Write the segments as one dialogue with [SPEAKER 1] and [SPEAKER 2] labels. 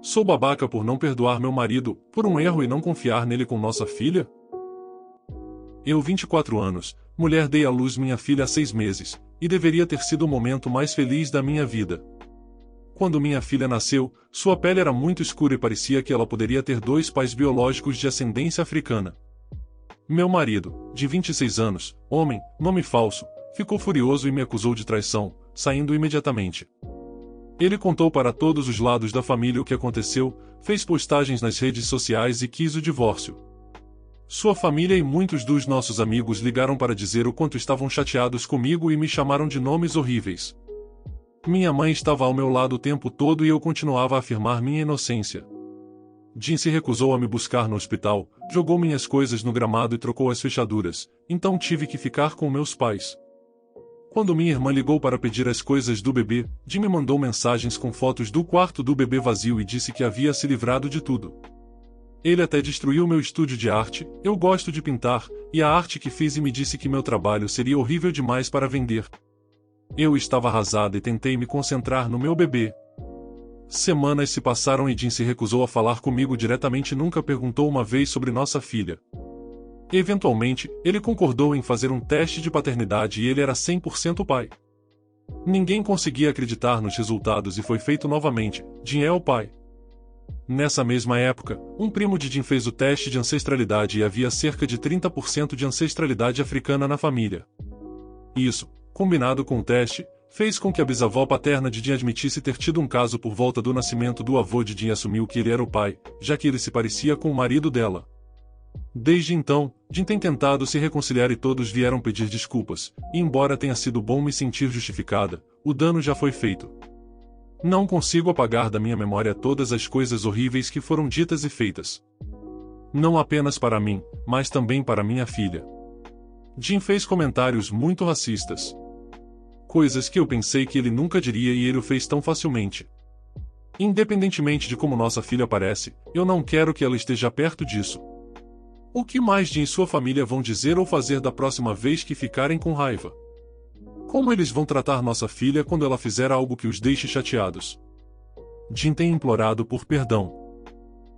[SPEAKER 1] Sou babaca por não perdoar meu marido, por um erro e não confiar nele com nossa filha? Eu, 24 anos, mulher, dei à luz minha filha há 6 meses, e deveria ter sido o momento mais feliz da minha vida. Quando minha filha nasceu, sua pele era muito escura e parecia que ela poderia ter 2 pais biológicos de ascendência africana. Meu marido, de 26 anos, homem, nome falso, ficou furioso e me acusou de traição, saindo imediatamente. Ele contou para todos os lados da família o que aconteceu, fez postagens nas redes sociais e quis o divórcio. Sua família e muitos dos nossos amigos ligaram para dizer o quanto estavam chateados comigo e me chamaram de nomes horríveis. Minha mãe estava ao meu lado o tempo todo e eu continuava a afirmar minha inocência. Jim se recusou a me buscar no hospital, jogou minhas coisas no gramado e trocou as fechaduras, então tive que ficar com meus pais. Quando minha irmã ligou para pedir as coisas do bebê, Jim me mandou mensagens com fotos do quarto do bebê vazio e disse que havia se livrado de tudo. Ele até destruiu meu estúdio de arte, eu gosto de pintar, e a arte que fiz, e me disse que meu trabalho seria horrível demais para vender. Eu estava arrasada e tentei me concentrar no meu bebê. Semanas se passaram e Jim se recusou a falar comigo diretamente, nunca perguntou uma vez sobre nossa filha. Eventualmente, ele concordou em fazer um teste de paternidade e ele era 100% pai. Ninguém conseguia acreditar nos resultados e foi feito novamente. Jim é o pai. Nessa mesma época, um primo de Jim fez o teste de ancestralidade e havia cerca de 30% de ancestralidade africana na família. Isso, combinado com o teste, fez com que a bisavó paterna de Jim admitisse ter tido um caso por volta do nascimento do avô de Jim e assumiu que ele era o pai, já que ele se parecia com o marido dela. Desde então, Jim tem tentado se reconciliar e todos vieram pedir desculpas, e embora tenha sido bom me sentir justificada, o dano já foi feito. Não consigo apagar da minha memória todas as coisas horríveis que foram ditas e feitas. Não apenas para mim, mas também para minha filha. Jim fez comentários muito racistas. Coisas que eu pensei que ele nunca diria e ele o fez tão facilmente. Independentemente de como nossa filha parece, eu não quero que ela esteja perto disso. O que mais Jim e sua família vão dizer ou fazer da próxima vez que ficarem com raiva? Como eles vão tratar nossa filha quando ela fizer algo que os deixe chateados? Jim tem implorado por perdão.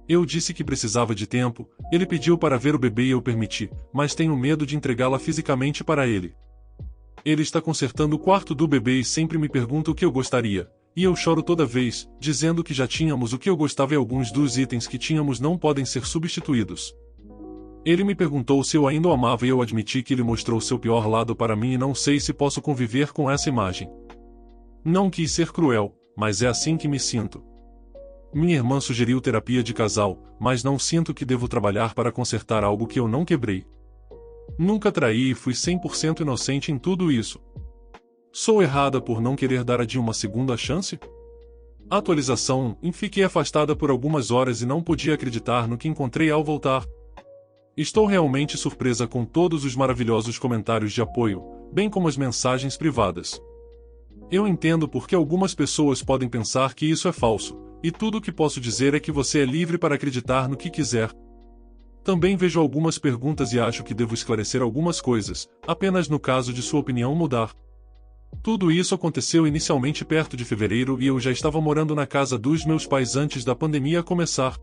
[SPEAKER 1] Eu disse que precisava de tempo, ele pediu para ver o bebê e eu permiti, mas tenho medo de entregá-la fisicamente para ele. Ele está consertando o quarto do bebê e sempre me pergunta o que eu gostaria, e eu choro toda vez, dizendo que já tínhamos o que eu gostava e alguns dos itens que tínhamos não podem ser substituídos. Ele me perguntou se eu ainda o amava e eu admiti que ele mostrou seu pior lado para mim e não sei se posso conviver com essa imagem. Não quis ser cruel, mas é assim que me sinto. Minha irmã sugeriu terapia de casal, mas não sinto que devo trabalhar para consertar algo que eu não quebrei. Nunca traí e fui 100% inocente em tudo isso. Sou errada por não querer dar a Jim uma segunda chance? Atualização: fiquei afastada por algumas horas e não podia acreditar no que encontrei ao voltar. Estou realmente surpresa com todos os maravilhosos comentários de apoio, bem como as mensagens privadas. Eu entendo porque algumas pessoas podem pensar que isso é falso, e tudo o que posso dizer é que você é livre para acreditar no que quiser. Também vejo algumas perguntas e acho que devo esclarecer algumas coisas, apenas no caso de sua opinião mudar. Tudo isso aconteceu inicialmente perto de fevereiro e eu já estava morando na casa dos meus pais antes da pandemia começar.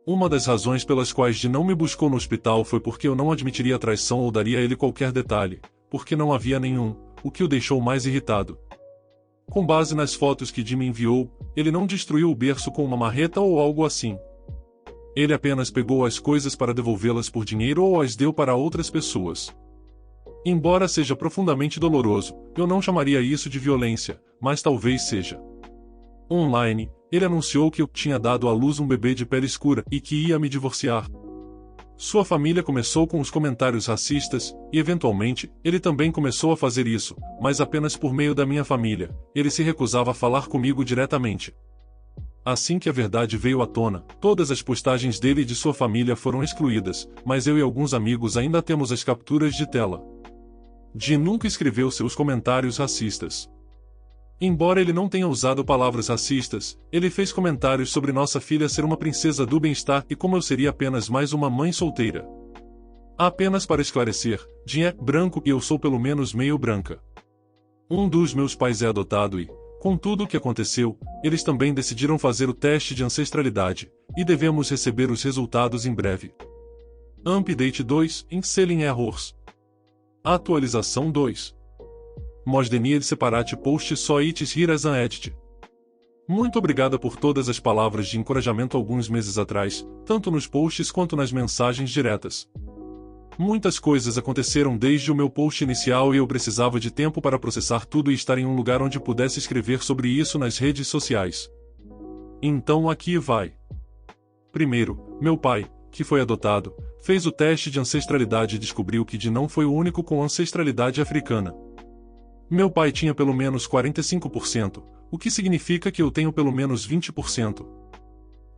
[SPEAKER 1] Uma das razões pelas quais Jim não me buscou no hospital foi porque eu não admitiria a traição ou daria a ele qualquer detalhe, porque não havia nenhum, o que o deixou mais irritado. Com base nas fotos que Jim me enviou, ele não destruiu o berço com uma marreta ou algo assim. Ele apenas pegou as coisas para devolvê-las por dinheiro ou as deu para outras pessoas. Embora seja profundamente doloroso, eu não chamaria isso de violência, mas talvez seja. Online, ele anunciou que eu tinha dado à luz um bebê de pele escura e que ia me divorciar. Sua família começou com os comentários racistas, e eventualmente, ele também começou a fazer isso, mas apenas por meio da minha família. Ele se recusava a falar comigo diretamente. Assim que a verdade veio à tona, todas as postagens dele e de sua família foram excluídas, mas eu e alguns amigos ainda temos as capturas de tela. Jim nunca escreveu seus comentários racistas. Embora ele não tenha usado palavras racistas, ele fez comentários sobre nossa filha ser uma princesa do bem-estar e como eu seria apenas mais uma mãe solteira. Apenas para esclarecer, Jim é branco e eu sou pelo menos meio branca. Um dos meus pais é adotado e, Com tudo o que aconteceu, eles também decidiram fazer o teste de ancestralidade, e devemos receber os resultados em breve. Update 2, Inselling Errors. Atualização 2. Mosdenied separate post só ites here as an edit. Muito obrigada por todas as palavras de encorajamento alguns meses atrás, tanto nos posts quanto nas mensagens diretas. Muitas coisas aconteceram desde o meu post inicial e eu precisava de tempo para processar tudo e estar em um lugar onde pudesse escrever sobre isso nas redes sociais. Então aqui vai. Primeiro, meu pai, que foi adotado, fez o teste de ancestralidade e descobriu que não foi o único com ancestralidade africana. Meu pai tinha pelo menos 45%, o que significa que eu tenho pelo menos 20%.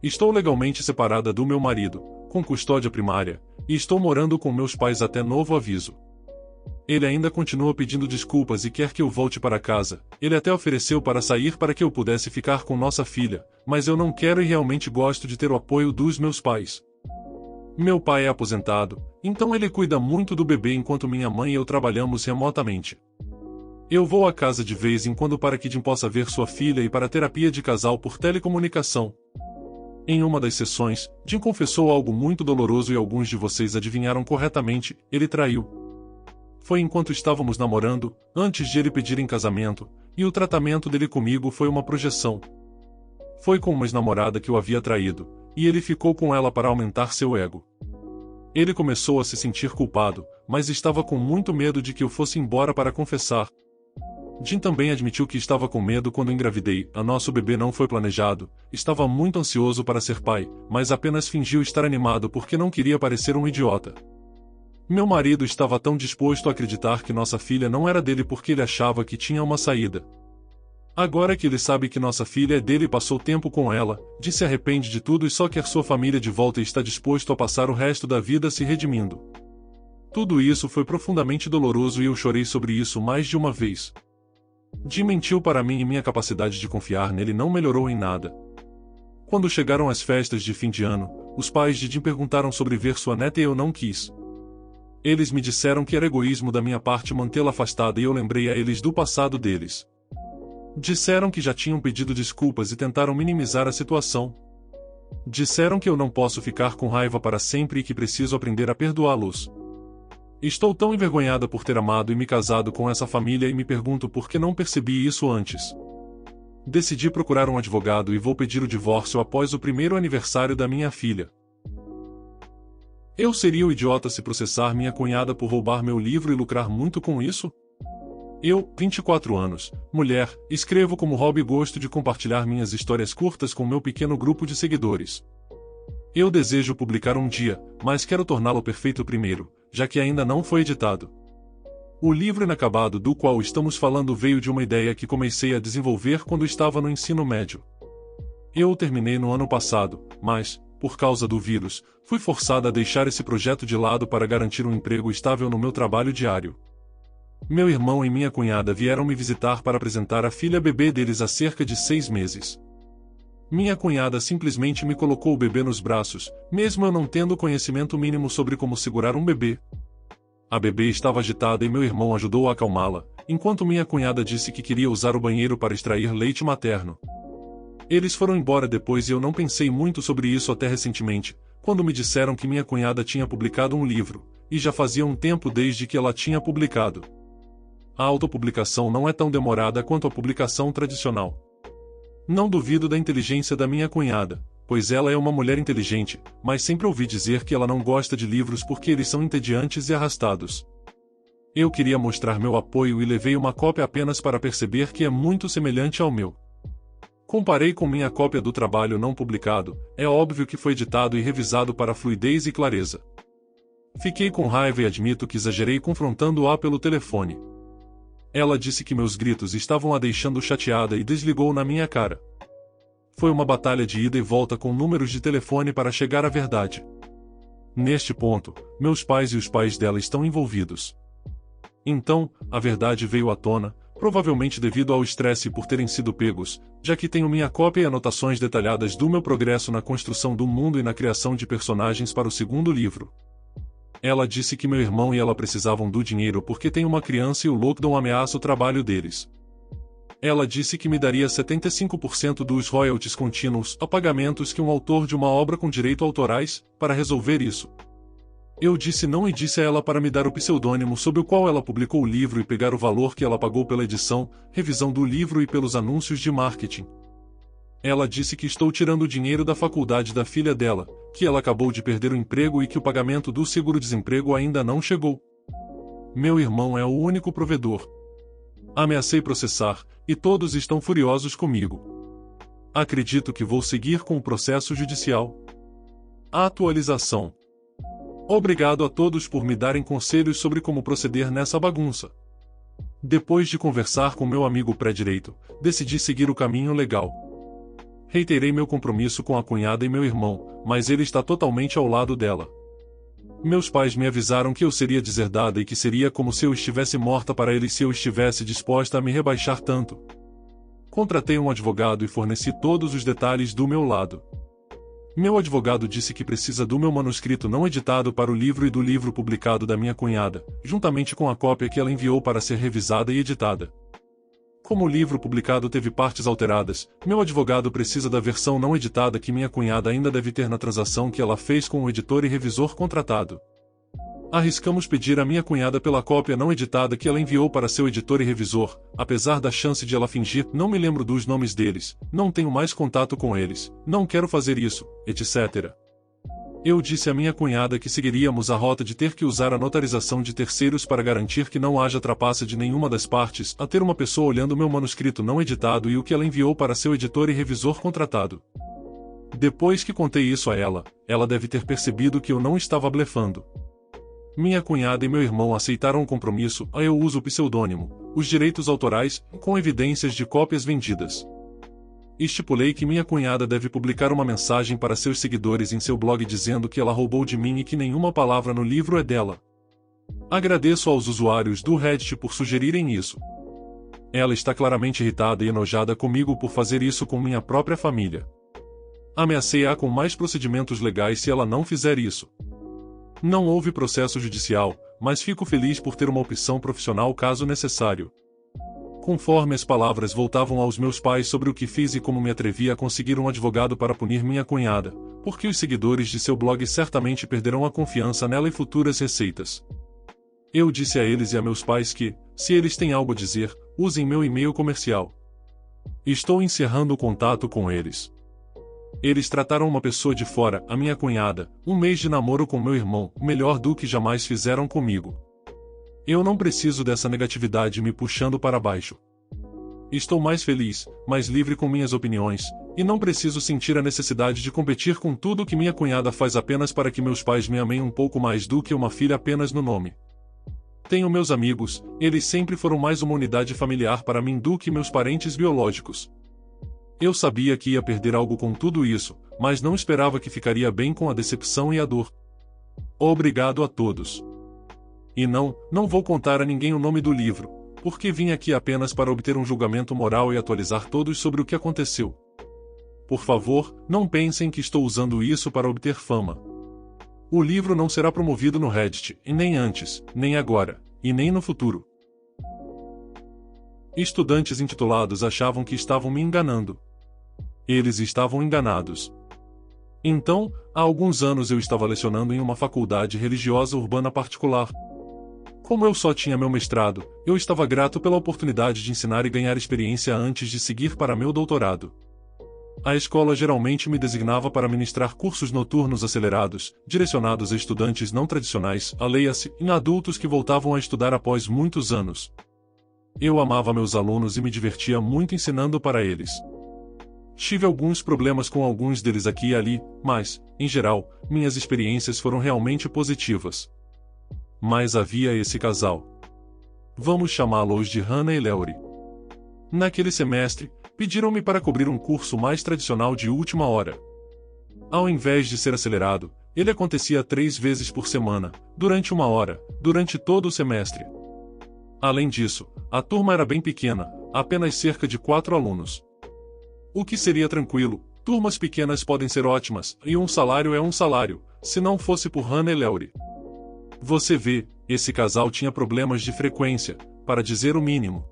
[SPEAKER 1] Estou legalmente separada do meu marido, com custódia primária, e estou morando com meus pais até novo aviso. Ele ainda continua pedindo desculpas e quer que eu volte para casa. Ele até ofereceu para sair para que eu pudesse ficar com nossa filha, mas eu não quero e realmente gosto de ter o apoio dos meus pais. Meu pai é aposentado, então ele cuida muito do bebê enquanto minha mãe e eu trabalhamos remotamente. Eu vou à casa de vez em quando para que Jim possa ver sua filha e para terapia de casal por telecomunicação. Em uma das sessões, Jim confessou algo muito doloroso e alguns de vocês adivinharam corretamente, ele traiu. Foi enquanto estávamos namorando, antes de ele pedir em casamento, e o tratamento dele comigo foi uma projeção. Foi com uma ex-namorada que o havia traído, e ele ficou com ela para aumentar seu ego. Ele começou a se sentir culpado, mas estava com muito medo de que eu fosse embora para confessar. Jim também admitiu que estava com medo quando engravidei. Nosso bebê não foi planejado, estava muito ansioso para ser pai, mas apenas fingiu estar animado porque não queria parecer um idiota. Meu marido estava tão disposto a acreditar que nossa filha não era dele porque ele achava que tinha uma saída. Agora que ele sabe que nossa filha é dele e passou tempo com ela, Jim se arrepende de tudo e só quer sua família de volta e está disposto a passar o resto da vida se redimindo. Tudo isso foi profundamente doloroso e eu chorei sobre isso mais de uma vez. Jim mentiu para mim e minha capacidade de confiar nele não melhorou em nada. Quando chegaram as festas de fim de ano, os pais de Jim perguntaram sobre ver sua neta e eu não quis. Eles me disseram que era egoísmo da minha parte mantê-la afastada e eu lembrei a eles do passado deles. Disseram que já tinham pedido desculpas e tentaram minimizar a situação. Disseram que eu não posso ficar com raiva para sempre e que preciso aprender a perdoá-los. Estou tão envergonhada por ter amado e me casado com essa família e me pergunto por que não percebi isso antes. Decidi procurar um advogado e vou pedir o divórcio após o primeiro aniversário da minha filha. Eu seria o idiota se processar minha cunhada por roubar meu livro e lucrar muito com isso? Eu, 24 anos, mulher, escrevo como hobby e gosto de compartilhar minhas histórias curtas com meu pequeno grupo de seguidores. Eu desejo publicar um dia, mas quero torná-lo perfeito primeiro, já que ainda não foi editado. O livro inacabado do qual estamos falando veio de uma ideia que comecei a desenvolver quando estava no ensino médio. Eu o terminei no ano passado, mas, por causa do vírus, fui forçada a deixar esse projeto de lado para garantir um emprego estável no meu trabalho diário. Meu irmão e minha cunhada vieram me visitar para apresentar a filha bebê deles há cerca de 6 meses. Minha cunhada simplesmente me colocou o bebê nos braços, mesmo eu não tendo conhecimento mínimo sobre como segurar um bebê. A bebê estava agitada e meu irmão ajudou a acalmá-la, enquanto minha cunhada disse que queria usar o banheiro para extrair leite materno. Eles foram embora depois e eu não pensei muito sobre isso até recentemente, quando me disseram que minha cunhada tinha publicado um livro, e já fazia um tempo desde que ela tinha publicado. A autopublicação não é tão demorada quanto a publicação tradicional. Não duvido da inteligência da minha cunhada, pois ela é uma mulher inteligente, mas sempre ouvi dizer que ela não gosta de livros porque eles são entediantes e arrastados. Eu queria mostrar meu apoio e levei uma cópia apenas para perceber que é muito semelhante ao meu. Comparei com minha cópia do trabalho não publicado, é óbvio que foi editado e revisado para fluidez e clareza. Fiquei com raiva e admito que exagerei confrontando-a pelo telefone. Ela disse que meus gritos estavam a deixando chateada e desligou na minha cara. Foi uma batalha de ida e volta com números de telefone para chegar à verdade. Neste ponto, meus pais e os pais dela estão envolvidos. Então, a verdade veio à tona, provavelmente devido ao estresse por terem sido pegos, já que tenho minha cópia e anotações detalhadas do meu progresso na construção do mundo e na criação de personagens para o segundo livro. Ela disse que meu irmão e ela precisavam do dinheiro porque tem uma criança e o lockdown ameaça o trabalho deles. Ela disse que me daria 75% dos royalties contínuos a pagamentos que um autor de uma obra com direitos autorais, para resolver isso. Eu disse não e disse a ela para me dar o pseudônimo sob o qual ela publicou o livro e pegar o valor que ela pagou pela edição, revisão do livro e pelos anúncios de marketing. Ela disse que estou tirando o dinheiro da faculdade da filha dela, que ela acabou de perder o emprego e que o pagamento do seguro-desemprego ainda não chegou. Meu irmão é o único provedor. Ameacei processar, e todos estão furiosos comigo. Acredito que vou seguir com o processo judicial. Atualização. Obrigado a todos por me darem conselhos sobre como proceder nessa bagunça. Depois de conversar com meu amigo pré-direito, decidi seguir o caminho legal. Reiterei meu compromisso com a cunhada e meu irmão, mas ele está totalmente ao lado dela. Meus pais me avisaram que eu seria deserdada e que seria como se eu estivesse morta para eles se eu estivesse disposta a me rebaixar tanto. Contratei um advogado e forneci todos os detalhes do meu lado. Meu advogado disse que precisa do meu manuscrito não editado para o livro e do livro publicado da minha cunhada, juntamente com a cópia que ela enviou para ser revisada e editada. Como o livro publicado teve partes alteradas, meu advogado precisa da versão não editada que minha cunhada ainda deve ter na transação que ela fez com o editor e revisor contratado. Arriscamos pedir à minha cunhada pela cópia não editada que ela enviou para seu editor e revisor, apesar da chance de ela fingir, não me lembro dos nomes deles, não tenho mais contato com eles, não quero fazer isso, etc. Eu disse à minha cunhada que seguiríamos a rota de ter que usar a notarização de terceiros para garantir que não haja trapaça de nenhuma das partes, a ter uma pessoa olhando meu manuscrito não editado e o que ela enviou para seu editor e revisor contratado. Depois que contei isso a ela, ela deve ter percebido que eu não estava blefando. Minha cunhada e meu irmão aceitaram o compromisso, eu uso o pseudônimo, os direitos autorais, com evidências de cópias vendidas. Estipulei que minha cunhada deve publicar uma mensagem para seus seguidores em seu blog dizendo que ela roubou de mim e que nenhuma palavra no livro é dela. Agradeço aos usuários do Reddit por sugerirem isso. Ela está claramente irritada e enojada comigo por fazer isso com minha própria família. Ameacei-a com mais procedimentos legais se ela não fizer isso. Não houve processo judicial, mas fico feliz por ter uma opção profissional caso necessário. Conforme as palavras voltavam aos meus pais sobre o que fiz e como me atrevi a conseguir um advogado para punir minha cunhada, porque os seguidores de seu blog certamente perderão a confiança nela e futuras receitas. Eu disse a eles e a meus pais que, se eles têm algo a dizer, usem meu e-mail comercial. Estou encerrando o contato com eles. Eles trataram uma pessoa de fora, a minha cunhada, um mês de namoro com meu irmão, melhor do que jamais fizeram comigo. Eu não preciso dessa negatividade me puxando para baixo. Estou mais feliz, mais livre com minhas opiniões, e não preciso sentir a necessidade de competir com tudo o que minha cunhada faz apenas para que meus pais me amem um pouco mais do que uma filha apenas no nome. Tenho meus amigos, eles sempre foram mais uma unidade familiar para mim do que meus parentes biológicos. Eu sabia que ia perder algo com tudo isso, mas não esperava que ficaria bem com a decepção e a dor. Obrigado a todos. E não vou contar a ninguém o nome do livro, porque vim aqui apenas para obter um julgamento moral e atualizar todos sobre o que aconteceu. Por favor, não pensem que estou usando isso para obter fama. O livro não será promovido no Reddit, e nem antes, nem agora, e nem no futuro. Estudantes intitulados achavam que estavam me enganando. Eles estavam enganados. Então, há alguns anos eu estava lecionando em uma faculdade religiosa urbana particular. Como eu só tinha meu mestrado, eu estava grato pela oportunidade de ensinar e ganhar experiência antes de seguir para meu doutorado. A escola geralmente me designava para ministrar cursos noturnos acelerados, direcionados a estudantes não tradicionais, leia-se, em adultos que voltavam a estudar após muitos anos. Eu amava meus alunos e me divertia muito ensinando para eles. Tive alguns problemas com alguns deles aqui e ali, mas, em geral, minhas experiências foram realmente positivas. Mas havia esse casal. Vamos chamá-los de Hannah e Leury. Naquele semestre, pediram-me para cobrir um curso mais tradicional de última hora. Ao invés de ser acelerado, ele acontecia 3 vezes por semana, durante 1 hora, durante todo o semestre. Além disso, a turma era bem pequena, apenas cerca de 4 alunos. O que seria tranquilo, turmas pequenas podem ser ótimas, e um salário é um salário, se não fosse por Hannah e Leury. Você vê, esse casal tinha problemas de frequência, para dizer o mínimo.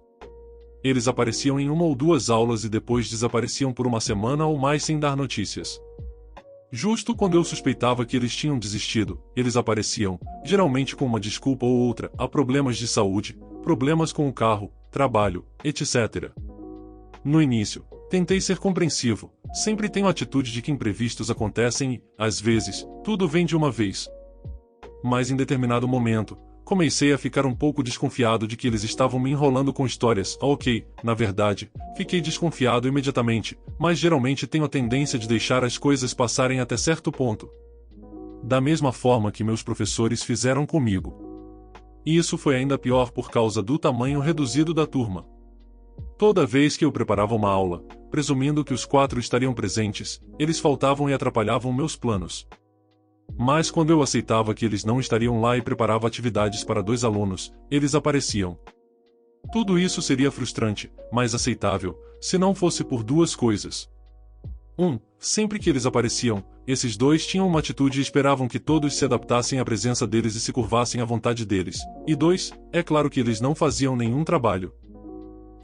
[SPEAKER 1] Eles apareciam em uma ou duas aulas e depois desapareciam por uma semana ou mais sem dar notícias. Justo quando eu suspeitava que eles tinham desistido, eles apareciam, geralmente com uma desculpa ou outra, há problemas de saúde, problemas com o carro, trabalho, etc. No início, tentei ser compreensivo, sempre tenho a atitude de que imprevistos acontecem e, às vezes, tudo vem de uma vez. Mas em determinado momento, comecei a ficar um pouco desconfiado de que eles estavam me enrolando com histórias. Ok, na verdade, fiquei desconfiado imediatamente, mas geralmente tenho a tendência de deixar as coisas passarem até certo ponto. Da mesma forma que meus professores fizeram comigo. E isso foi ainda pior por causa do tamanho reduzido da turma. Toda vez que eu preparava uma aula, presumindo que os 4 estariam presentes, eles faltavam e atrapalhavam meus planos. Mas quando eu aceitava que eles não estariam lá e preparava atividades para 2 alunos, eles apareciam. Tudo isso seria frustrante, mas aceitável, se não fosse por 2 coisas. 1. Sempre que eles apareciam, esses 2 tinham uma atitude e esperavam que todos se adaptassem à presença deles e se curvassem à vontade deles. E 2. É claro que eles não faziam nenhum trabalho.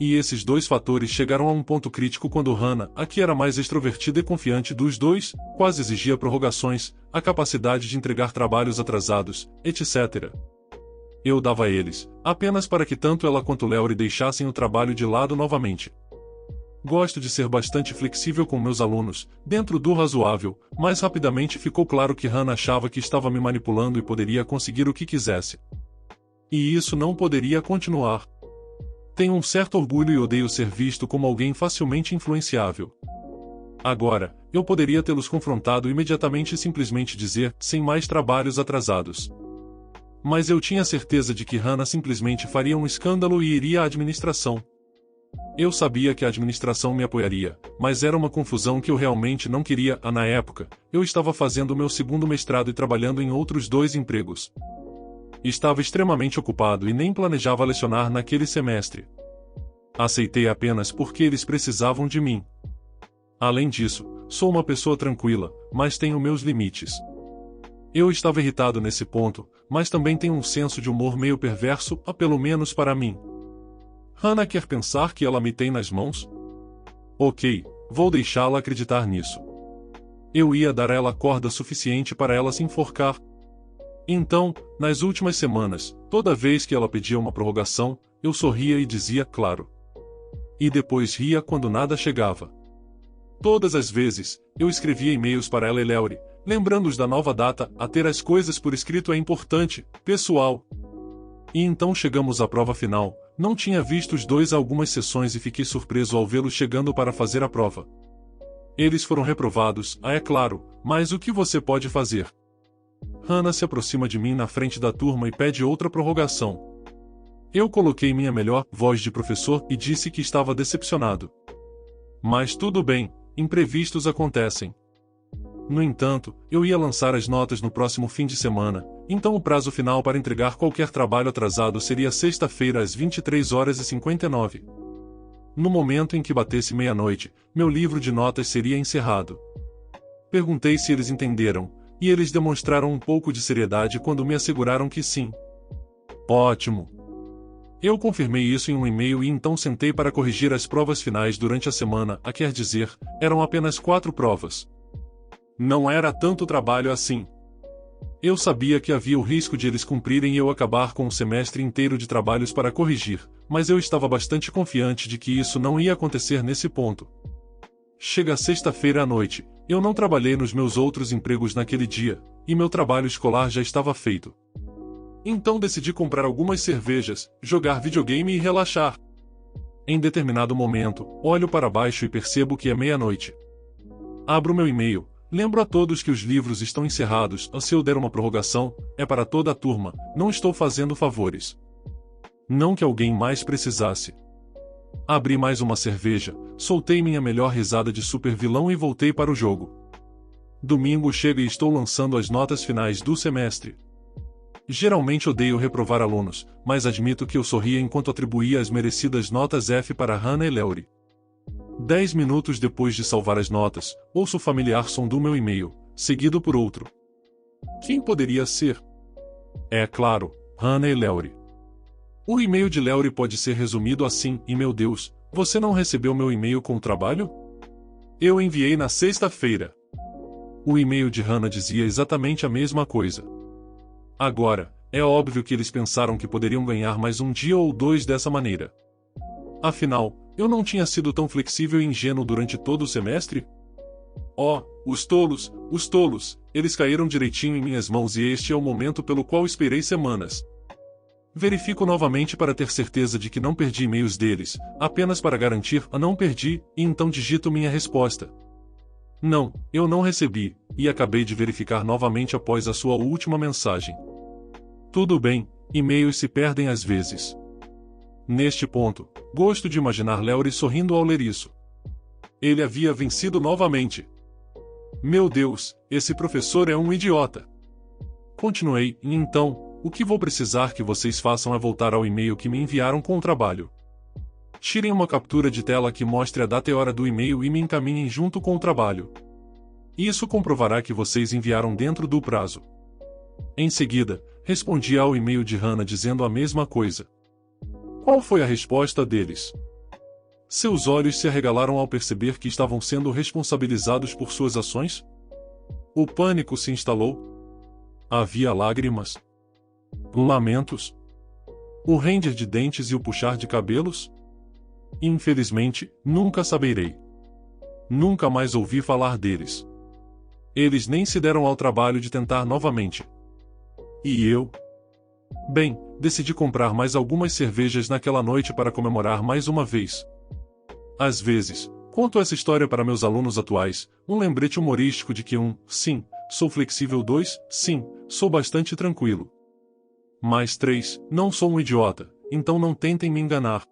[SPEAKER 1] E esses 2 fatores chegaram a um ponto crítico quando Hannah, a que era mais extrovertida e confiante dos 2, quase exigia prorrogações, a capacidade de entregar trabalhos atrasados, etc. Eu dava a eles, apenas para que tanto ela quanto Laurie deixassem o trabalho de lado novamente. Gosto de ser bastante flexível com meus alunos, dentro do razoável, mas rapidamente ficou claro que Hannah achava que estava me manipulando e poderia conseguir o que quisesse. E isso não poderia continuar. Tenho um certo orgulho e odeio ser visto como alguém facilmente influenciável. Agora, eu poderia tê-los confrontado imediatamente e simplesmente dizer, sem mais trabalhos atrasados. Mas eu tinha certeza de que Hannah simplesmente faria um escândalo e iria à administração. Eu sabia que a administração me apoiaria, mas era uma confusão que eu realmente não queria. Na época, eu estava fazendo meu 2º mestrado e trabalhando em outros 2 empregos. Estava extremamente ocupado e nem planejava lecionar naquele semestre. Aceitei apenas porque eles precisavam de mim. Além disso, sou uma pessoa tranquila, mas tenho meus limites. Eu estava irritado nesse ponto, mas também tenho um senso de humor meio perverso, pelo menos para mim. Hannah quer pensar que ela me tem nas mãos? Ok, vou deixá-la acreditar nisso. Eu ia dar a ela corda suficiente para ela se enforcar. Então, nas últimas semanas, toda vez que ela pedia uma prorrogação, eu sorria e dizia claro. E depois ria quando nada chegava. Todas as vezes, eu escrevia e-mails para ela e Laurie, lembrando-os da nova data. A ter as coisas por escrito é importante, pessoal. E então chegamos à prova final. Não tinha visto os 2 há algumas sessões e fiquei surpreso ao vê-los chegando para fazer a prova. Eles foram reprovados, é claro, mas o que você pode fazer? Hannah se aproxima de mim na frente da turma e pede outra prorrogação. Eu coloquei minha melhor voz de professor e disse que estava decepcionado. Mas tudo bem, imprevistos acontecem. No entanto, eu ia lançar as notas no próximo fim de semana, então o prazo final para entregar qualquer trabalho atrasado seria sexta-feira às 23h59. No momento em que batesse meia-noite, meu livro de notas seria encerrado. Perguntei se eles entenderam, e eles demonstraram um pouco de seriedade quando me asseguraram que sim. Ótimo! Eu confirmei isso em um e-mail e então sentei para corrigir as provas finais durante a semana, quer dizer, eram apenas 4 provas. Não era tanto trabalho assim. Eu sabia que havia o risco de eles cumprirem e eu acabar com um semestre inteiro de trabalhos para corrigir, mas eu estava bastante confiante de que isso não ia acontecer nesse ponto. Chega sexta-feira à noite, eu não trabalhei nos meus outros empregos naquele dia, e meu trabalho escolar já estava feito. Então decidi comprar algumas cervejas, jogar videogame e relaxar. Em determinado momento, olho para baixo e percebo que é meia-noite. Abro meu e-mail, lembro a todos que os livros estão encerrados, se eu der uma prorrogação, é para toda a turma, não estou fazendo favores. Não que alguém mais precisasse. Abri mais uma cerveja, soltei minha melhor risada de super vilão e voltei para o jogo. Domingo chega e estou lançando as notas finais do semestre. Geralmente odeio reprovar alunos, mas admito que eu sorria enquanto atribuía as merecidas notas F para Hannah e Laurie. 10 minutos depois de salvar as notas, ouço o familiar som do meu e-mail, seguido por outro. Quem poderia ser? É claro, Hannah e Laurie. O e-mail de Laurie pode ser resumido assim: e meu Deus, você não recebeu meu e-mail com o trabalho? Eu enviei na sexta-feira. O e-mail de Hannah dizia exatamente a mesma coisa. Agora, é óbvio que eles pensaram que poderiam ganhar mais um dia ou dois dessa maneira. Afinal, eu não tinha sido tão flexível e ingênuo durante todo o semestre? Oh, os tolos, eles caíram direitinho em minhas mãos e este é o momento pelo qual esperei semanas. Verifico novamente para ter certeza de que não perdi e-mails deles, apenas para garantir a não perdi, e então digito minha resposta. Não, eu não recebi, e acabei de verificar novamente após a sua última mensagem. Tudo bem, e-mails se perdem às vezes. Neste ponto, gosto de imaginar Laurie sorrindo ao ler isso. Ele havia vencido novamente. Meu Deus, esse professor é um idiota. Continuei, e então, o que vou precisar que vocês façam é voltar ao e-mail que me enviaram com o trabalho. Tirem uma captura de tela que mostre a data e hora do e-mail e me encaminhem junto com o trabalho. Isso comprovará que vocês enviaram dentro do prazo. Em seguida, respondi ao e-mail de Hannah dizendo a mesma coisa. Qual foi a resposta deles? Seus olhos se arregalaram ao perceber que estavam sendo responsabilizados por suas ações? O pânico se instalou. Havia lágrimas. Lamentos. O ranger de dentes e o puxar de cabelos? Infelizmente, nunca saberei. Nunca mais ouvi falar deles. Eles nem se deram ao trabalho de tentar novamente. E eu? Bem, decidi comprar mais algumas cervejas naquela noite para comemorar mais uma vez. Às vezes, conto essa história para meus alunos atuais, um lembrete humorístico de que sim, sou flexível, 2, sim, sou bastante tranquilo. Mas 3, não sou um idiota, então não tentem me enganar.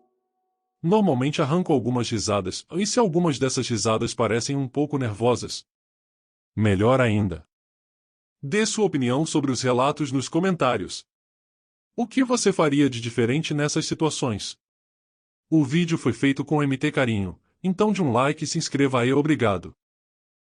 [SPEAKER 1] Normalmente arranco algumas risadas, e se algumas dessas risadas parecem um pouco nervosas? Melhor ainda. Dê sua opinião sobre os relatos nos comentários. O que você faria de diferente nessas situações? O vídeo foi feito com MT Carinho, então de um like e se inscreva aí, obrigado.